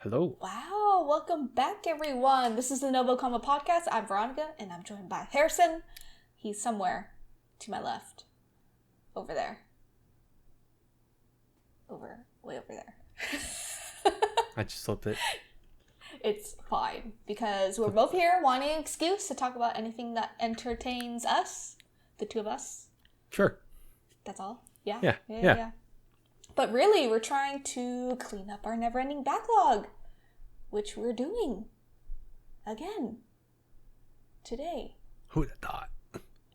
Hello. Wow, welcome back, everyone. This is the NgoVo Convo podcast. I'm Veronica, and I'm joined by Harrison. He's somewhere to my left. Over there. Way over there. I just slipped it. It's fine, because we're both here wanting an excuse to talk about anything that entertains us. The two of us. Sure. That's all? Yeah? Yeah. But really, we're trying to clean up our never-ending backlog, which we're doing again today. Who would have thought?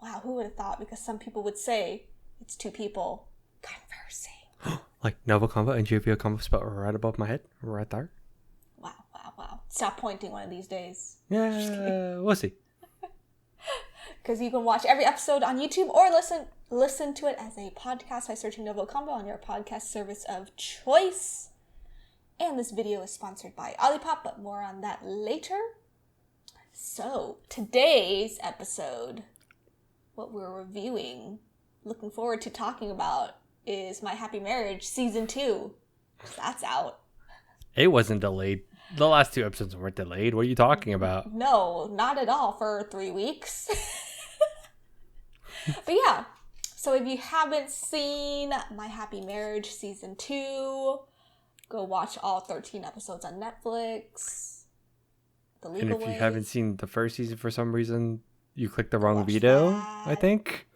Wow, who would have thought? Because some people would say it's two people conversing. Like NgoVo Convo and NgoVo Convo spelled right above my head, right there. Wow. Stop pointing one of these days. Yeah, we'll see. Because you can watch every episode on YouTube or listen to it as a podcast by searching NgoVo Convo on your podcast service of choice. And this video is sponsored by Olipop, but more on that later. So, today's episode, what we're reviewing, looking forward to talking about, is My Happy Marriage Season 2. That's out. It wasn't delayed. The last two episodes weren't delayed. What are you talking about? No, not at all, for 3 weeks. But yeah, so if you haven't seen My Happy Marriage Season 2, go watch all 13 episodes on Netflix. The Legal And if you Ways. haven't seen the first season for some reason, you clicked the wrong Watch video, that. I think.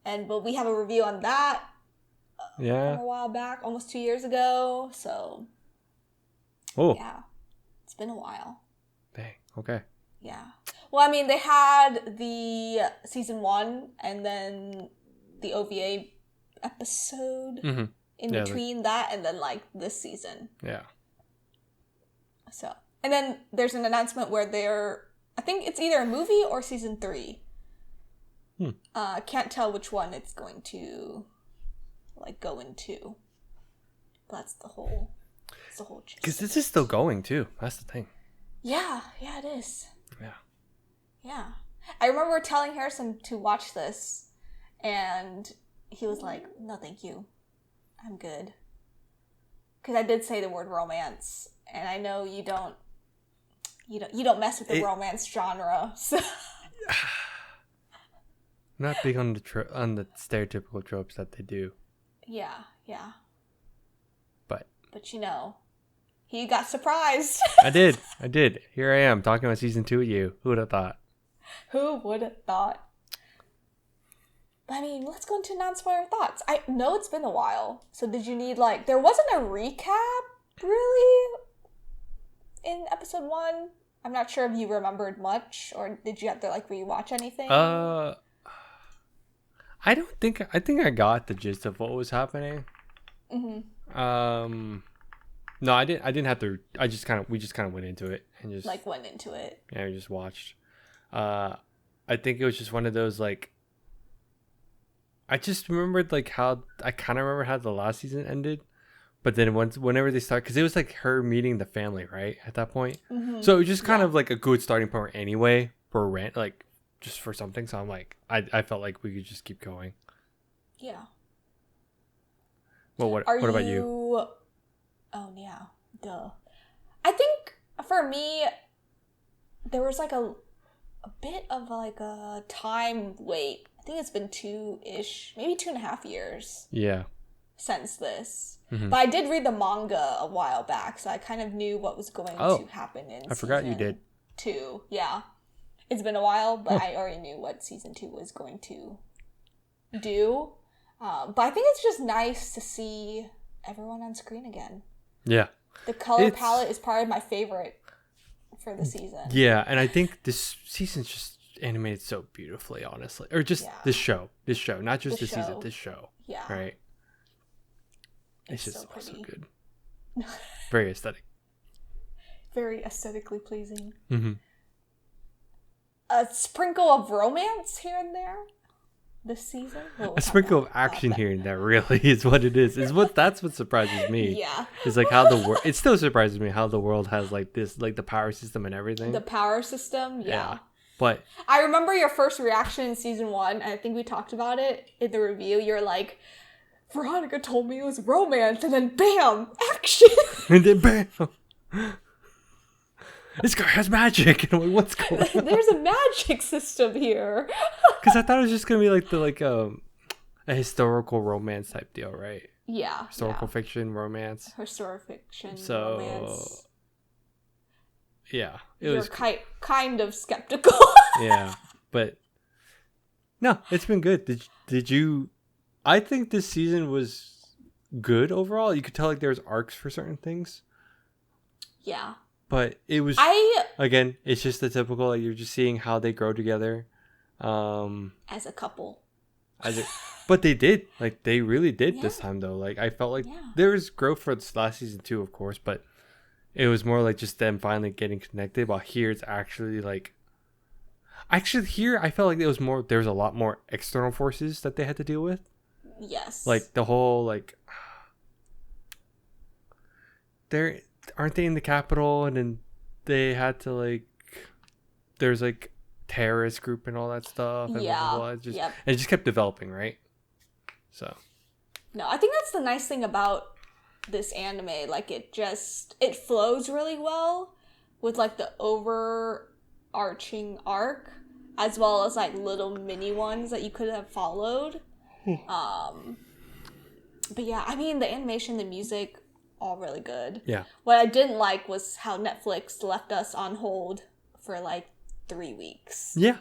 But we have a review on that Yeah. from a while back, almost 2 years ago. So, Oh, yeah, it's been a while. dang. Okay. Yeah. Well, I mean, they had the season 1 and then the OVA episode in between that and then, like, this season. Yeah. So, and then there's an announcement where I think it's either a movie or season 3. Can't tell which one it's going to, like, go into. But that's the whole gist. Because this is still going, too. That's the thing. Yeah, it is. Yeah. I remember telling Harrison to watch this, and he was like, "No, thank you. I'm good." Because I did say the word romance, and I know you don't mess with the romance genre. So. Not big on on the stereotypical tropes that they do. Yeah. But he got surprised. I did. Here I am talking about season 2 with you. Who would have thought? Who would have thought? But I mean, let's go into non-spoiler thoughts. I know it's been a while, so did you need, like, there wasn't a recap, really, in episode 1? I'm not sure if you remembered much, or did you have to, like, rewatch anything? I think I got the gist of what was happening. No, I didn't have to. We just kind of went into it and just like, went into it. Yeah, we just watched. I think it was just one of those, like, I just remembered, like, how I kind of remember how the last season ended, but then whenever they start, because it was like her meeting the family, right, at that point. So it was just kind of like a good starting point anyway for a rant, like, just for something. So I'm like, I felt like we could just keep going. Yeah. Well, what about you? Oh, yeah. Duh. I think, for me, there was, like, a bit of, like, a time wait. I think it's been 2-ish, maybe 2.5 years. Yeah. Since this. But I did read the manga a while back, so I kind of knew what was going to happen in I forgot you did. 2. Yeah. It's been a while, but I already knew what season 2 was going to do. But I think it's just nice to see everyone on screen again. Yeah. The color palette is probably my favorite for the season. Yeah, and I think this season's just animated so beautifully, honestly. Or just this show, not just the season, this show. Yeah. Right. It's just so also pretty. good. Very aesthetic. Very aesthetically pleasing. A sprinkle of romance here and there this season. A sprinkle of action here and there really is what it is. That's what surprises me. Yeah. It's like how the world. It still surprises me how the world has, like, this, like, the power system and everything. The power system, yeah. But I remember your first reaction in season 1, and I think we talked about it in the review. You're like, Veronica told me it was romance, and then bam, action. And then bam. this guy has magic. And I'm like, what's going on? There's a magic system here. Because I thought it was just gonna be like a historical romance type deal, right? Yeah. Historical fiction romance. Historical fiction So romance. yeah, You're kind of skeptical. yeah, but no, it's been good. Did you? I think this season was good overall. You could tell like there was arcs for certain things. Yeah. But it was again, it's just the typical like you're just seeing how they grow together. As a couple. But they did. Like they really did this time though. Like I felt like there was growth for this last season too, of course, but it was more like just them finally getting connected. While here it's actually like here I felt like there was a lot more external forces that they had to deal with. Yes. Like the whole like aren't they in the capital and then they had to like there's like terrorist group and all that stuff and blah, blah, blah. And it just kept developing, right? So no, I think that's the nice thing about this anime. Like it flows really well with like the overarching arc as well as like little mini ones that you could have followed. But yeah, I mean the animation, the music, all really good. Yeah. What I didn't like was how Netflix left us on hold for like 3 weeks. Yeah.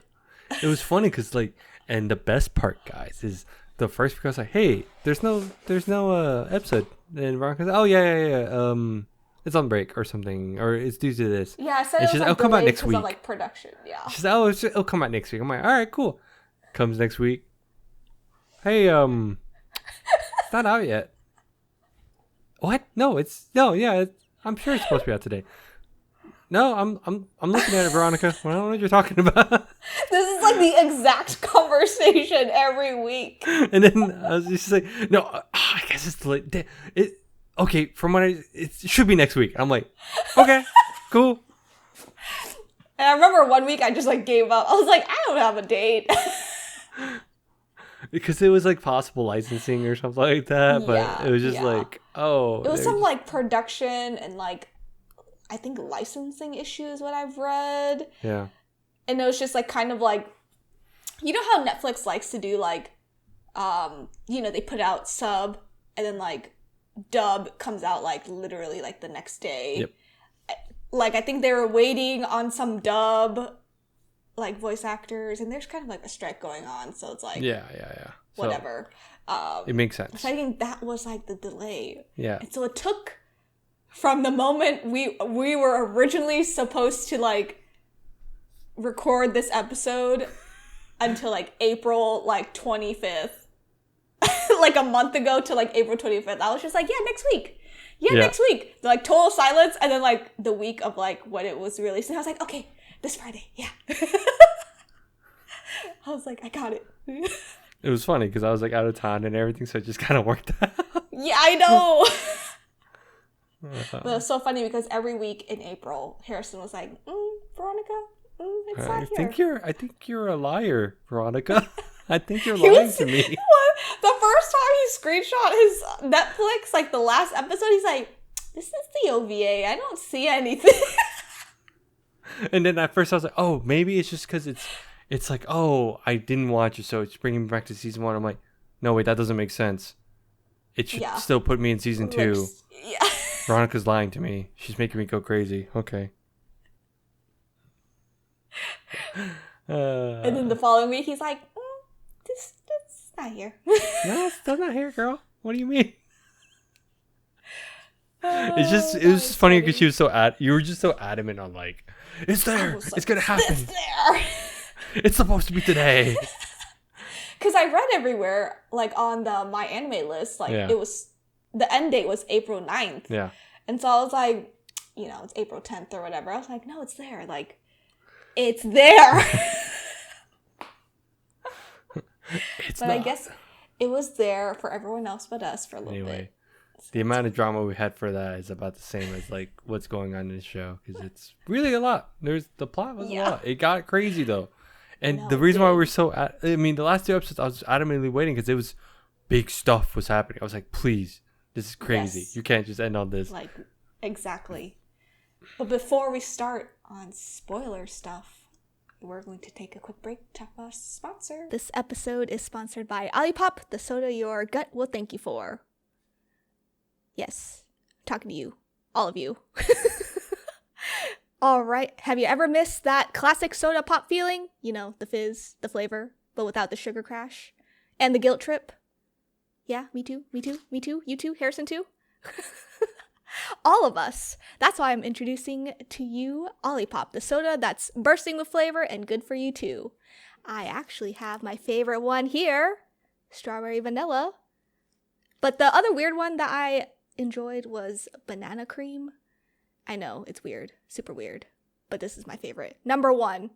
It was funny because like, and the best part, guys, is the first week I was like, hey, there's no episode. And Veronica's like, oh yeah. It's on break or something, or it's due to this. Yeah, I said and she's like, it'll come out next week. Of, like production. Yeah. She's like, oh, it'll come out next week. I'm like, all right, cool. Comes next week. Hey, it's not out yet. What? No, I'm sure it's supposed to be out today. No, I'm looking at it, Veronica. I don't know what you're talking about. This is like the exact conversation every week. And then I was just like, no, I guess it's late. Okay, from what it should be next week. I'm like, okay, cool. And I remember one week I just like gave up. I was like, I don't have a date. Because it was like possible licensing or something like that, but it was just like, oh. It was some like production and like, I think licensing issues, what I've read. Yeah. And it was just like kind of like, you know how Netflix likes to do like, they put out sub and then like dub comes out like literally like the next day. Yep. Like I think they were waiting on some dub like voice actors and there's kind of like a strike going on, so it's like yeah whatever. It makes sense. So I think that was like the delay. Yeah. And so it took from the moment we were originally supposed to like record this episode until like April like 25th. Like a month ago to like April 25th. I was just like, yeah, next week. Next week. Like total silence, and then like the week of like when it was released, and I was like, okay, this Friday, yeah. I was like, I got it. It was funny because I was like out of town and everything, so it just kind of worked out. Yeah, I know. But it was so funny because every week in April, Harrison was like, Veronica, it's not here. I think you're a liar, Veronica. I think you're lying to me. The first time he screenshot his Netflix, like the last episode, he's like, this is the OVA. I don't see anything. And then at first I was like, oh, maybe it's just because it's like, oh, I didn't watch it, so it's bringing me back to season 1. I'm like, no, wait, that doesn't make sense. It should still put me in season 2. Yeah. Veronica's lying to me. She's making me go crazy. Okay. And then the following week, he's like, this not here. No, it's still not here, girl. What do you mean? It was just funny because she was you were just so adamant on like, it's there. It's gonna happen. It's there. It's supposed to be today. Because I read everywhere, like on the My Anime list, like it was, the end date was April 9th. Yeah. And so I was like, it's April 10th or whatever. I was like, no, it's there. Like, it's there. But not. I guess it was there for everyone else but us for a little bit. The amount of drama we had for that is about the same as like what's going on in the show, because it's really a lot. The plot was a lot. It got crazy though, and the reason why we were so the last 2 episodes I was adamantly waiting because it was big stuff was happening. I was like, please, this is crazy. Yes. You can't just end on this. Like, exactly. But before we start on spoiler stuff, we're going to take a quick break to have a sponsor. This episode is sponsored by Olipop, the soda your gut will thank you for. Yes, I'm talking to you, all of you. All right, have you ever missed that classic soda pop feeling? You know, the fizz, the flavor, but without the sugar crash and the guilt trip. Yeah, me too, me too, me too, you too, Harrison too. All of us. That's why I'm introducing to you Olipop, the soda that's bursting with flavor and good for you too. I actually have my favorite one here, strawberry vanilla. But the other weird one that I enjoyed was banana cream. I know, it's weird, super weird, but this is my favorite. Number 1,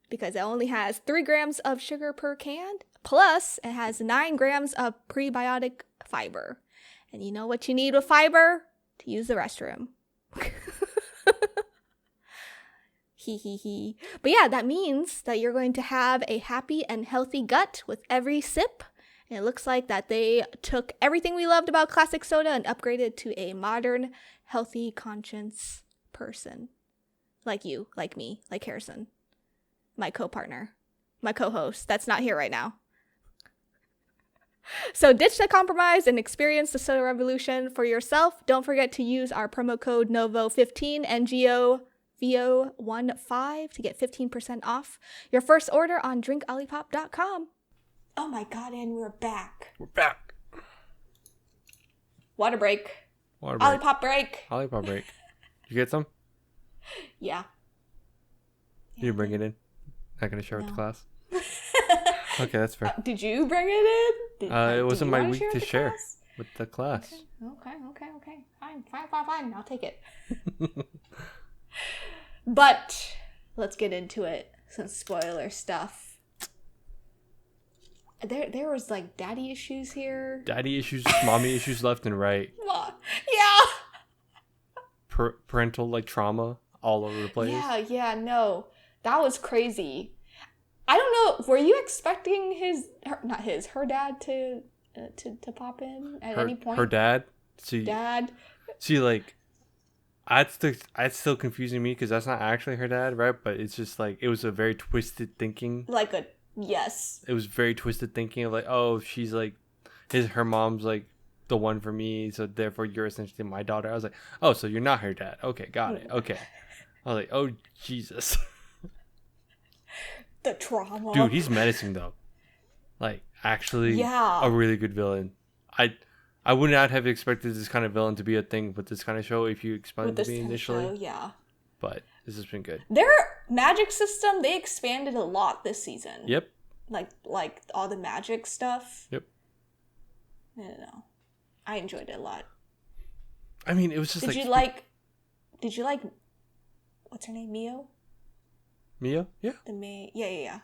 because it only has 3 grams of sugar per can, plus it has 9 grams of prebiotic fiber. And you know what you need with fiber? To use the restroom. Hee hee hee. But yeah, that means that you're going to have a happy and healthy gut with every sip. And it looks like that they took everything we loved about classic soda and upgraded to a modern, healthy conscience person. Like you, like me, like Harrison. My co-partner. My co-host. That's not here right now. So ditch the compromise and experience the soda revolution for yourself. Don't forget to use our promo code NgoVo15 NgoVo15 to get 15% off your first order on drinkolipop.com. Oh my god, and we're back. We're back. Water break. Water break. Olipop break. Olipop break. You get some? Yeah. You bring it in? Not gonna share with the class? Okay, that's fair. Did you bring it in? It wasn't my week to share with the class. Okay. Fine. I'll take it. But let's get into it. Some spoiler stuff. There was like daddy issues here. Daddy issues, mommy issues left and right. Yeah. Parental like trauma all over the place. Yeah, no. That was crazy. I don't know. Were you expecting her dad to pop in at any point? Her dad. Dad. See, like, that's still confusing me because that's not actually her dad, right? But it's just like it was a very twisted thinking. Yes. It was very twisted thinking of like, oh, she's like, her mom's like the one for me, so therefore you're essentially my daughter. I was like, oh, so you're not her dad? Okay, got it. Okay. I was like, oh Jesus. The trauma. Dude, he's menacing though. Like, actually, a really good villain. I would not have expected this kind of villain to be a thing with this kind of show if you expected it to be initially. Show, yeah. But this has been good. Their magic system, they expanded a lot this season. Yep. Like all the magic stuff. Yep. I don't know. I enjoyed it a lot. I mean, it was just Did you like what's her name? Mio? Yeah. Yeah.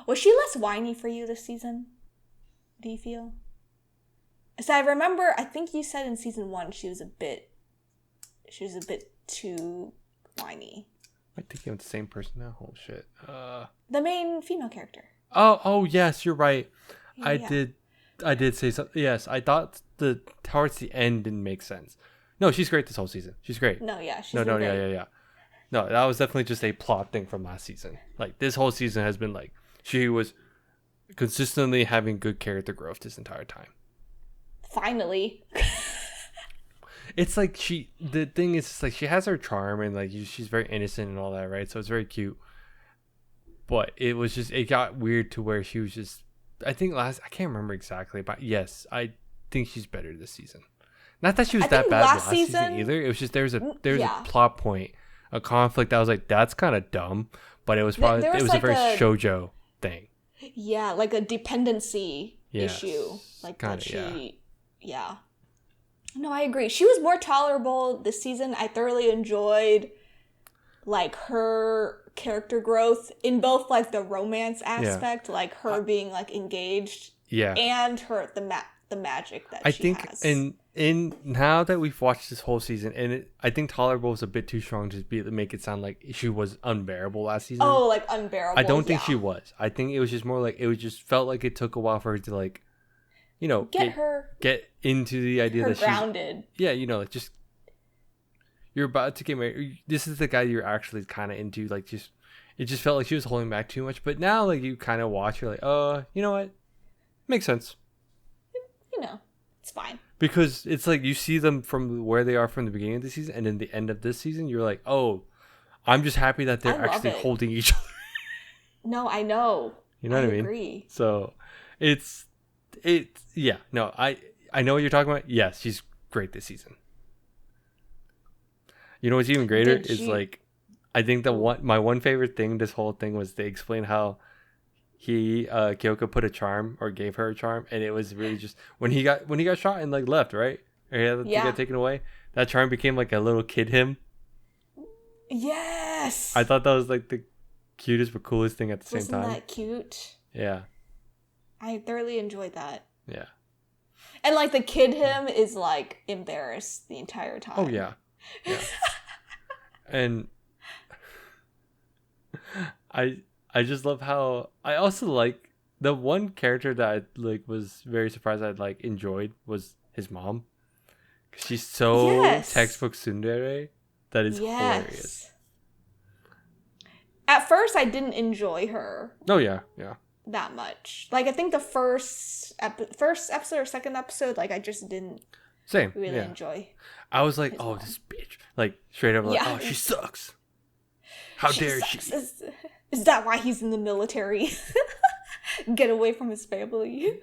Was she less whiny for you this season? Do you feel? So I remember, I think you said in season 1 she was a bit too whiny. Am I thinking of the same person now? Oh shit. The main female character. Oh yes, you're right. Yeah. I did say something. Yes, I thought towards the end didn't make sense. No, she's great this whole season. She's great. No, yeah, she's no, great. yeah. No, that was definitely just a plot thing from last season. Like, this whole season has been like, she was consistently having good character growth this entire time. Finally. It's like the thing is, like, she has her charm and like she's very innocent and all that, right? So it's very cute. But it got weird to where she was just, I can't remember exactly, but yes, I think she's better this season. Not that she was that bad last season either. It was just there was a plot point, a conflict that was like, that's kind of dumb, but it was probably it was like a very shoujo thing. Yeah, like a dependency issue, like kinda, that she. Yeah. No, I agree. She was more tolerable this season. I thoroughly enjoyed like her character growth in both like the romance aspect, like her being like engaged, and the magic that she has. And now that we've watched this whole season, and I think tolerable was a bit too strong to make it sound like she was unbearable last season. Oh, like unbearable. I don't think she was. I think it was just more like it was just felt like it took a while for her to like, you know, get into the idea that grounded. She's, yeah, you know, like just you're about to get married. This is the guy you're actually kind of into. Like, just it just felt like she was holding back too much. But now, like, you kind of watch, you're like, you know what? Makes sense. You know, it's fine. Because it's like you see them from where they are from the beginning of the season, and then the end of this season, you're like, oh, I'm just happy that they're actually holding each other. No, I know. You know what I mean? Agree. So, it's yeah. No, I know what you're talking about. Yes, she's great this season. You know what's even greater is like, I think my one favorite thing this whole thing was they explain how Kyoko put a charm or gave her a charm, and it was really just when he got shot and like left, right? Or he had to get taken away. That charm became like a little kid him. Yes. I thought that was like the cutest but coolest thing at the same time. Wasn't that cute? Yeah. I thoroughly enjoyed that. Yeah. And like the kid him is like embarrassed the entire time. Oh yeah. Yeah. And I just love how I also like the one character that I like was very surprised I like enjoyed was his mom. She's so textbook tsundere that is hilarious. At first, I didn't enjoy her. Oh yeah. That much. Like I think the first episode or second episode, like I just didn't really enjoy. I was like, oh, this bitch, like straight up, like, oh, she sucks. How dare she? Is that why he's in the military? Get away from his family.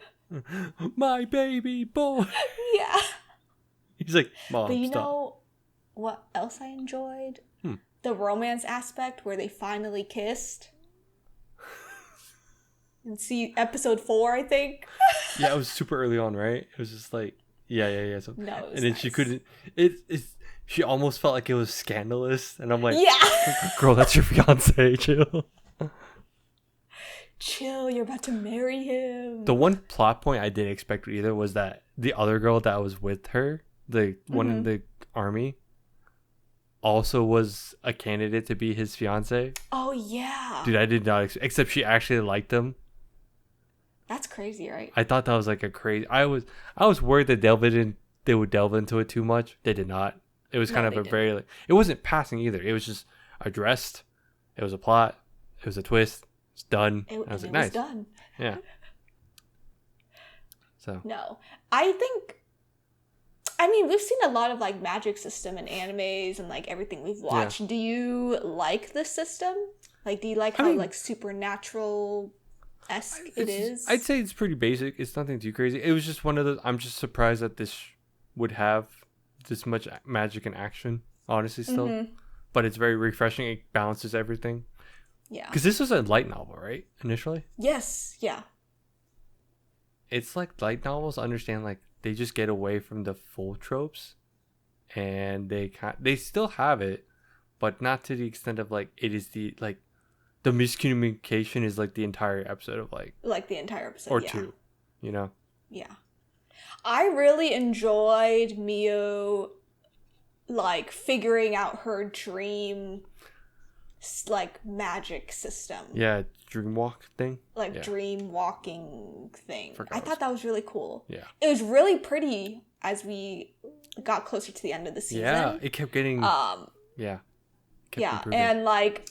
My baby boy. Yeah. He's like, Mom, but you stop. know what else I enjoyed? The romance aspect where they finally kissed. And see episode 4, I think. Yeah, it was super early on, right? It was just like, yeah. So, no, it was and then she couldn't. She almost felt like it was scandalous, and I'm like, yeah, girl, that's your fiance. Chill. Chill. You're about to marry him. The one plot point I didn't expect either was that the other girl that was with her, the one in the army, also was a candidate to be his fiance. Oh yeah, dude, I did not except she actually liked him. That's crazy, right? I thought that was like a crazy. I was worried that they would delve into it too much. They did not. It was kind of a very like, it wasn't passing either. It was just addressed. It was a plot. It was a twist. It's done. I was like, nice. It was done. Yeah. So no, I mean, we've seen a lot of like magic system in animes and like everything we've watched. Yeah. Do you like this system? Like, do you like how like supernatural esque it is? I'd say it's pretty basic. It's nothing too crazy. It was just one of those. I'm just surprised that this would have this much magic and action. Honestly, still, but it's very refreshing. It balances everything. Yeah. Because this was a light novel, right? Initially. Yes. Yeah. It's like light novels. Understand like. They just get away from the full tropes, and they still have it, but not to the extent of like it is the miscommunication is like the entire episode of like the entire episode or two, you know. Yeah, I really enjoyed Mio like figuring out her dream like magic system. Yeah, dream walk thing. Dream walking thing. I thought that was really cool. Yeah. It was really pretty as we got closer to the end of the season. Yeah, it kept getting improving. And like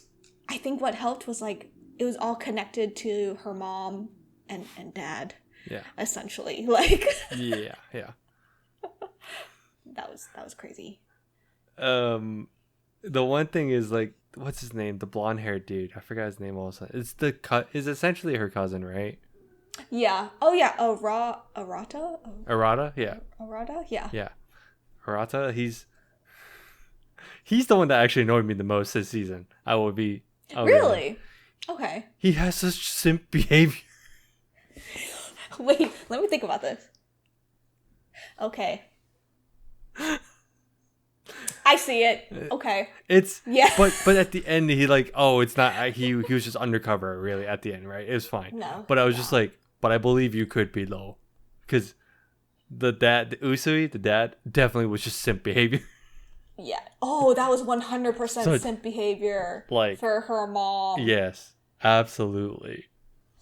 I think what helped was like it was all connected to her mom and dad. Yeah. Essentially. Like Yeah. That was crazy. The one thing is like what's his name? The blonde haired dude. I forgot his name also. It's is essentially her cousin, right? Yeah. Oh yeah. Arata? Arata? Yeah. Arata? Yeah. Yeah. Arata, he's the one that actually annoyed me the most this season. Really? Okay. He has such simp behavior. Wait, let me think about this. Okay. I see it. Okay. But at the end he like, oh, it's not he was just undercover really at the end, right? It was fine. No. But I was just like, but I believe you could be low. Cuz the Usui, the dad, definitely was just simp behavior. Yeah. Oh, that was 100% simp behavior for her mom. Yes. Absolutely.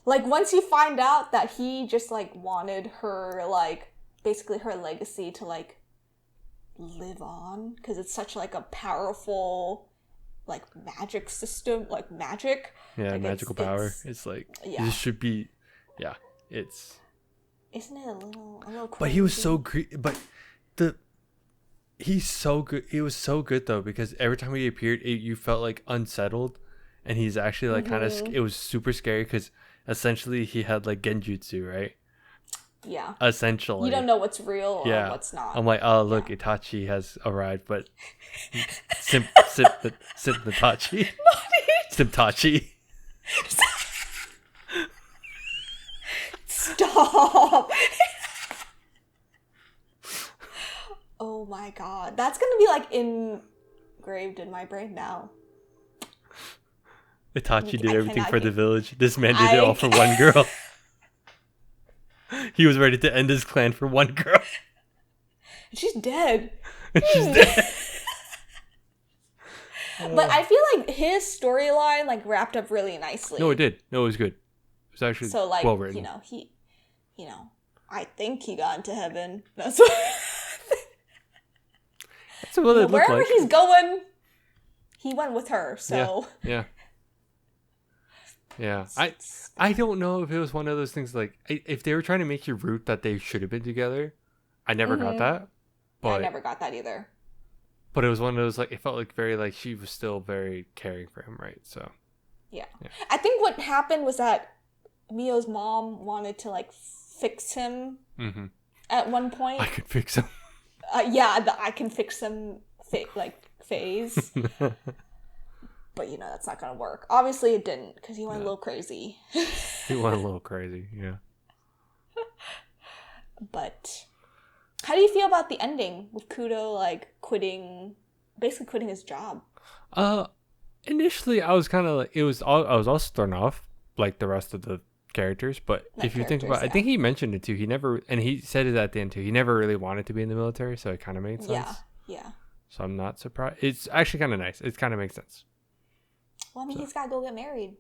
Like once you find out that he just like wanted her like basically her legacy to like live on because it's such like a powerful like magic system, like magic. Yeah, like magical power. It's like this should be, yeah. It's isn't it a little crazy? But he was so great. But he's so good. He was so good though because every time he appeared, you felt like unsettled, and he's actually like kind of. It was super scary because essentially he had like genjutsu, right? Yeah. Essentially, you don't know what's real or what's not. I'm like, oh look, Itachi has arrived, but Simp Itachi, Simptachi. Stop. Oh my god. That's gonna be like engraved in my brain now. Itachi did everything for the village. This man did it all for one girl. He was ready to end his clan for one girl. She's dead. She's dead. But I feel like his storyline like wrapped up really nicely. No, it did. No, it was good. It was actually so like well written. I think he got into heaven. That's what. That's what it looked wherever like. he's going, he went with her. So yeah. I don't know if it was one of those things like if they were trying to make you root that they should have been together. I never got that. But I never got that either. But it was one of those like it felt like very like she was still very caring for him, right? So yeah. I think what happened was that Mio's mom wanted to like fix him at one point. I could fix him. I can fix him phase. But that's not gonna work. Obviously it didn't because he went a little crazy. He went a little crazy, yeah. But how do you feel about the ending with Kudo like basically quitting his job? Initially I was kind of like I was also thrown off like the rest of the characters, but if you think about it, I think he mentioned it too. He said it at the end too. He never really wanted to be in the military, so it kind of made sense. Yeah. So I'm not surprised. It's actually kind of nice. It kind of makes sense. Well, I mean, he's got to go get married,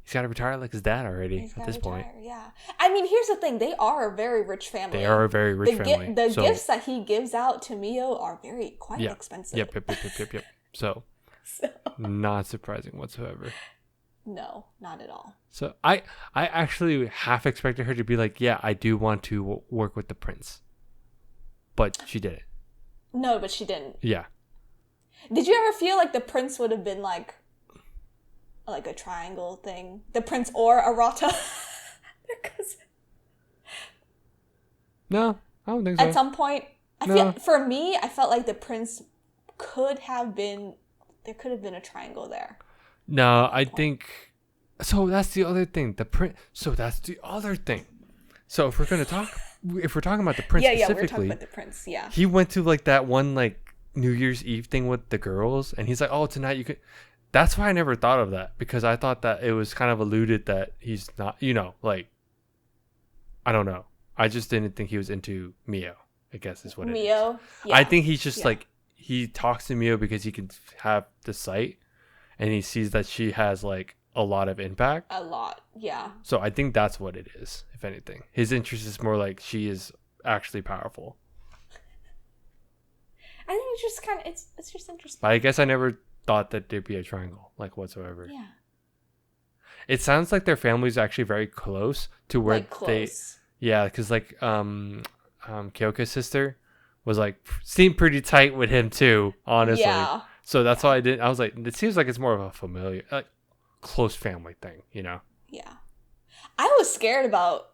He's got to retire like his dad already at this point. Yeah. I mean, here's the thing. They are a very rich family. They are a very rich family. The gifts that he gives out to Mio are quite expensive. Yep. So, not surprising whatsoever. No, not at all. So, I actually half expected her to be like, yeah, I do want to work with the prince. But she didn't. No, but she didn't. Yeah. Did you ever feel like the prince would have been like a triangle thing? The prince or Arata? Because no, I don't think so. At some point, for me, I felt like the prince could have been. There could have been a triangle there. No, I think. So that's the other thing. So that's the other thing. So if we're talking about the prince specifically, we're talking about the prince. Yeah, he went to like that one like New Year's Eve thing with the girls, and he's like, "Oh, tonight you could." That's why I never thought of that because I thought that it was kind of alluded that he's not, like, I don't know. I just didn't think he was into Mio. I guess is what it is. Mio. Yeah. I think he's just like he talks to Mio because he can have the sight, and he sees that she has like a lot of impact. A lot, yeah. So I think that's what it is. If anything, his interest is more like she is actually powerful. I think it's just kind of it's just interesting. But I guess I never thought that there'd be a triangle like whatsoever. Yeah. It sounds like their family's actually very close to where close. Because like Kyoko's sister was like seemed pretty tight with him too, honestly. Yeah. So that's why I was like, it seems like it's more of a familiar, like close family thing, Yeah. I was scared about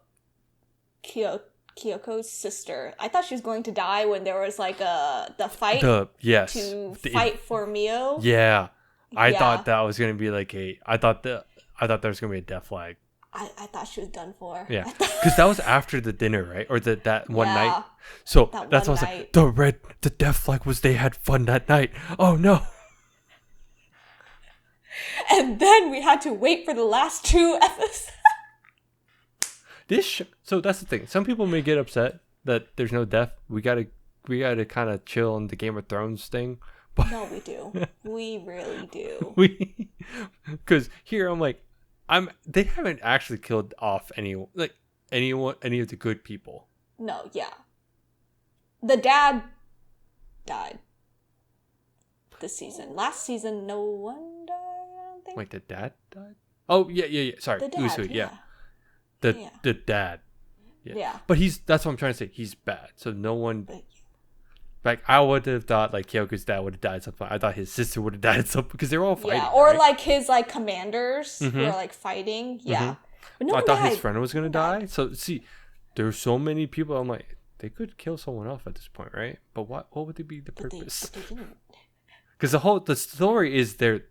Kyoko's sister. I thought she was going to die when there was like the fight fight for Mio. Yeah. I thought that was going to be like I thought there was going to be a death flag. I thought she was done for. Yeah. Cuz that was after the dinner, right? Or that one night. So that's what I was like, the death flag was they had fun that night. Oh no. And then we had to wait for the last 2 episodes. So that's the thing. Some people may get upset that there's no death. We gotta kind of chill on the Game of Thrones thing. But no, we do. We really do. Because here I'm like, they haven't actually killed off any of the good people. No, yeah. The dad died this season. Last season, no one died, I don't think. Wait, the dad died? Oh, yeah. Sorry. The dad, Usui, yeah. The dad. Yeah. But that's what I'm trying to say. He's bad. So no one... Like, I would have thought, like, Kyoko's dad would have died at some point. I thought his sister would have died at some point, because they were all fighting. Yeah, or, right? like, his, like, commanders who are, like, fighting. Yeah. But no I one thought died. his friend was going to die. So, see, there's so many people. I'm like, they could kill someone off at this point, right? But what would be the purpose? But they didn't. Because the story is the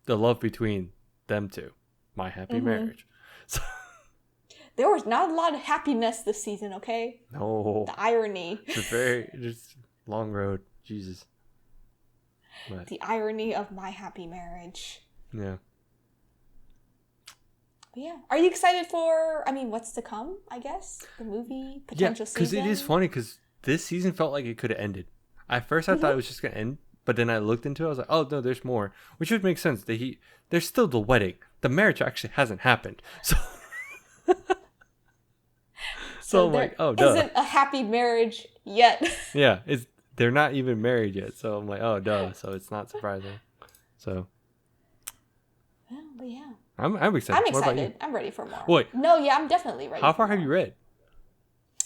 love between them two. My happy marriage. So... There was not a lot of happiness this season, okay? No. The irony. It's long road. Jesus. But, the irony of My Happy Marriage. Yeah. But yeah. Are you excited for, what's to come, I guess? The movie, potential season? Because it is funny, because this season felt like it could have ended. At first, I thought it was just going to end, but then I looked into it, I was like, oh, no, there's more. Which would make sense. There's still the wedding. The marriage actually hasn't happened. So... So I'm like, oh, duh. Isn't a happy marriage yet. Yeah, they're not even married yet. So I'm like, oh, duh. So it's not surprising. So. Well, but yeah. I'm excited. I'm What about excited. you? I'm ready for more. Wait. No, yeah, I'm definitely ready. How far have you read?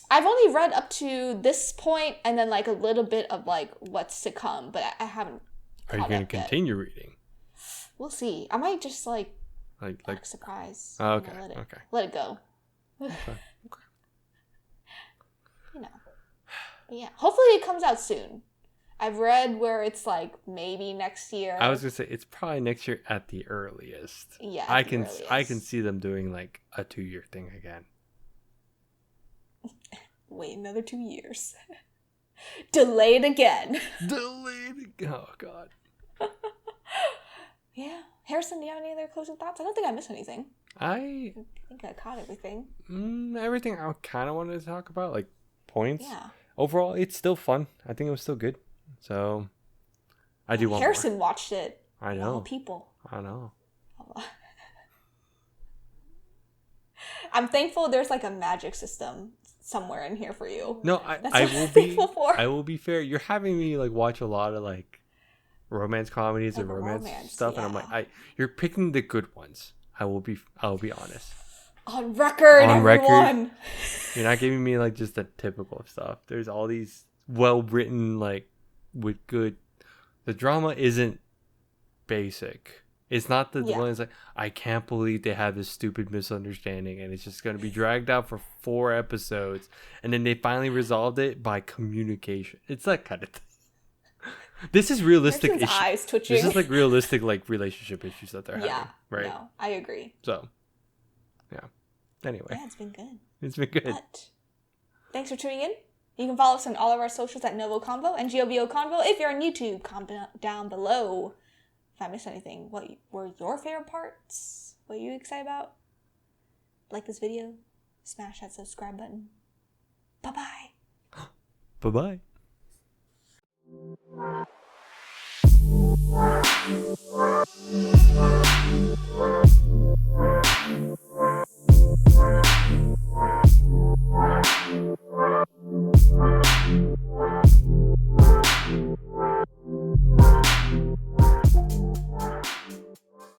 I've only read up to this point and then like a little bit of like what's to come, but I haven't. Are you going to continue reading? We'll see. I might just like surprise. Oh, okay. Let it go. Okay. But yeah, hopefully it comes out soon. I've read where it's like maybe next year. I was gonna say it's probably next year at the earliest. Yeah, I can see them doing like a 2-year thing again. Wait another 2 years. Delayed again. Oh God. Yeah, Harrison, do you have any other closing thoughts? I don't think I missed anything. I think I caught everything. Everything I kind of wanted to talk about, like points. Yeah. Overall, it's still fun. I think it was still good. So, I do want Harrison more. watched it. I know. All people. I know. I'm thankful there's like a magic system somewhere in here for you. No, I will be fair. You're having me like watch a lot of like romance comedies and romance stuff, and I'm like, you're picking the good ones. I will be honest. On record, everyone. You're not giving me like just the typical stuff. There's all these well written, like with good. The drama isn't basic. It's not the one that's like, I can't believe they had this stupid misunderstanding and it's just going to be dragged out for 4 episodes and then they finally resolved it by communication. It's that kind of thing. This is realistic issues. Eyes twitching. This is like realistic like relationship issues that they're having. Right? No, I agree. So, yeah. Anyway. Yeah, it's been good. It's been good. But thanks for tuning in. You can follow us on all of our socials at NgoVo Convo and NgoVo Convo. If you're on YouTube, comment down below if I missed anything. What were your favorite parts? What are you excited about? Like this video. Smash that subscribe button. Bye-bye. Bye-bye.